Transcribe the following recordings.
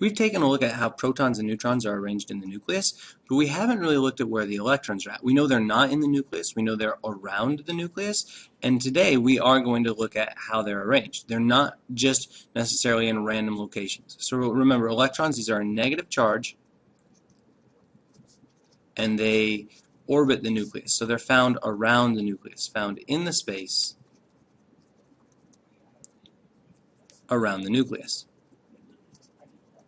We've taken a look at how protons and neutrons are arranged in the nucleus, but we haven't really looked at where the electrons are at. We know they're not in the nucleus, we know they're around the nucleus, and today we are going to look at how they're arranged. They're not just necessarily in random locations. So remember, electrons, these are a negative charge, and they orbit the nucleus. So they're found around the nucleus, found in the space around the nucleus.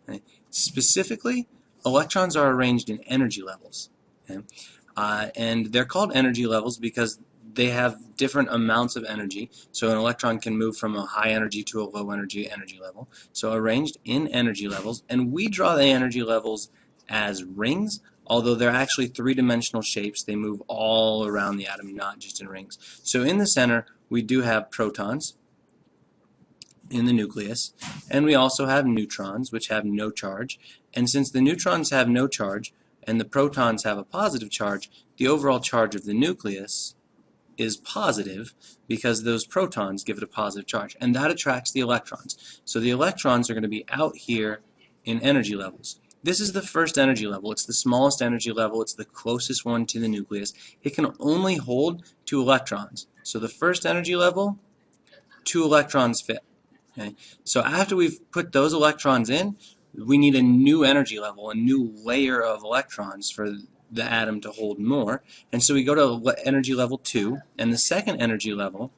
Okay. Specifically, electrons are arranged in energy levels. Okay. And they're called energy levels because they have different amounts of energy. So an electron can move from a high energy to a low energy level. So arranged in energy levels. And we draw the energy levels as rings, although they're actually three-dimensional shapes. They move all around the atom, not just in rings. So in the center, we do have protons in the nucleus, and we also have neutrons, which have no charge. And since the neutrons have no charge and the protons have a positive charge, the overall charge of the nucleus is positive because those protons give it a positive charge, and that attracts the electrons. So the electrons are going to be out here in energy levels. This is the first energy level. It's the smallest energy level. It's the closest one to the nucleus. It can only hold 2 electrons. So the first energy level, 2 electrons fit. Okay. So after we've put those electrons in, we need a new energy level, a new layer of electrons for the atom to hold more. And so we go to energy level 2, and the second energy level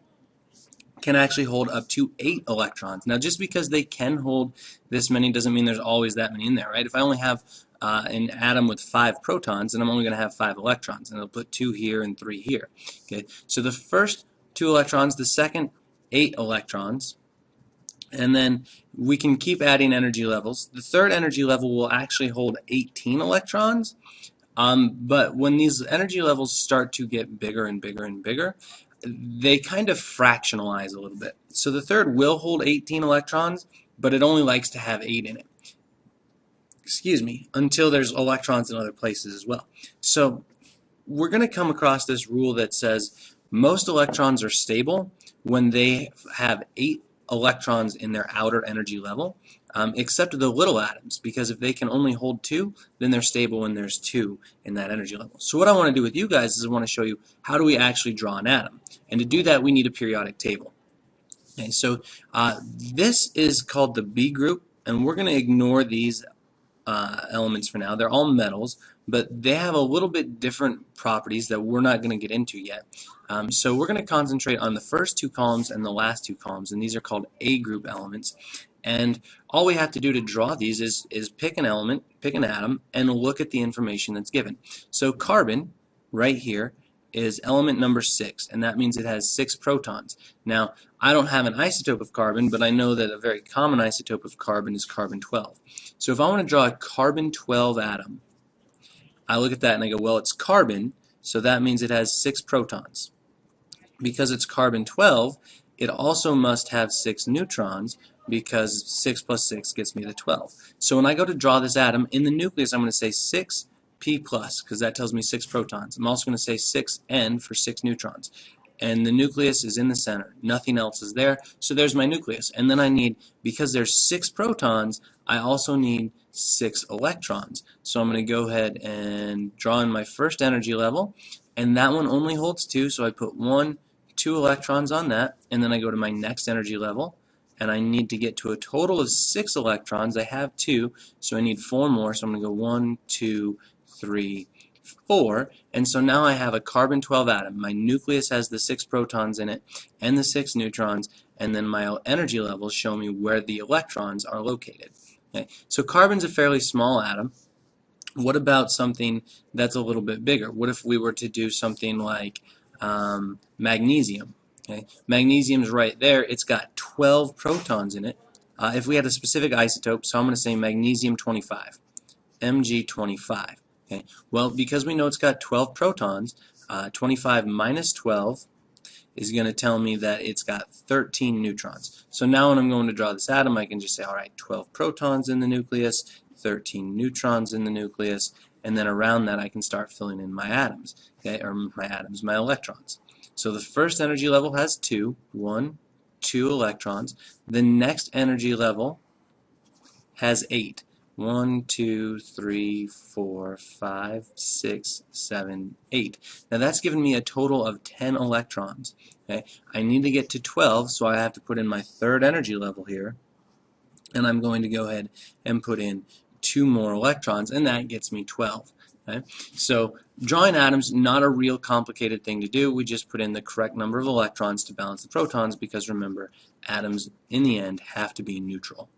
can actually hold up to 8 electrons. Now, just because they can hold this many doesn't mean there's always that many in there, right? If I only have an atom with 5 protons, then I'm only going to have 5 electrons, and I'll put 2 here and 3 here. Okay. So the first 2 electrons, the second 8 electrons, and then we can keep adding energy levels. The third energy level will actually hold 18 electrons, but when these energy levels start to get bigger and bigger and bigger, they kind of fractionalize a little bit. So the third will hold 18 electrons, but it only likes to have 8 in it. Excuse me, until there's electrons in other places as well. So we're going to come across this rule that says most electrons are stable when they have 8 electrons in their outer energy level, except the little atoms, because if they can only hold 2, then they're stable when there's 2 in that energy level. So what I want to do with you guys is I want to show you how do we actually draw an atom. And to do that, we need a periodic table. Okay, so this is called the B group, and we're going to ignore these elements for now. They're all metals, but they have a little bit different properties that we're not going to get into yet. So we're going to concentrate on the first 2 columns and the last 2 columns, and these are called A group elements. And all we have to do to draw these is pick an element, pick an atom, and look at the information that's given. So carbon, right here, is element number 6, and that means it has 6 protons. Now, I don't have an isotope of carbon, but I know that a very common isotope of carbon is carbon-12. So if I want to draw a carbon-12 atom, I look at that and I go, well, it's carbon, so that means it has 6 protons. Because it's carbon-12, it also must have 6 neutrons, because 6 plus 6 gets me to 12. So when I go to draw this atom, in the nucleus I'm going to say 6 P plus, because that tells me 6 protons. I'm also going to say 6N for 6 neutrons. And the nucleus is in the center. Nothing else is there, so there's my nucleus. And then I need, because there's 6 protons, I also need 6 electrons. So I'm going to go ahead and draw in my first energy level, and that one only holds 2, so I put 2 electrons on that, and then I go to my next energy level, and I need to get to a total of 6 electrons. I have 2, so I need 4 more, so I'm going to go 1, 2, 3, 4, and so now I have a carbon-12 atom. My nucleus has the 6 protons in it and the 6 neutrons, and then my energy levels show me where the electrons are located. Okay. So carbon's a fairly small atom. What about something that's a little bit bigger? What if we were to do something like magnesium? Okay. Magnesium's right there. It's got 12 protons in it. If we had a specific isotope, so I'm going to say magnesium-25, Mg25. Okay. Well, because we know it's got 12 protons, 25 minus 12 is going to tell me that it's got 13 neutrons. So now when I'm going to draw this atom, I can just say, all right, 12 protons in the nucleus, 13 neutrons in the nucleus, and then around that I can start filling in my atoms, okay, or my electrons. So the first energy level has 2, 2 electrons. The next energy level has 8. 1, 2, 3, 4, 5, 6, 7, 8. Now that's given me a total of 10 electrons. Okay? I need to get to 12, so I have to put in my third energy level here. And I'm going to go ahead and put in 2 more electrons, and that gets me 12. Okay? So drawing atoms, not a real complicated thing to do. We just put in the correct number of electrons to balance the protons because remember, atoms in the end have to be neutral.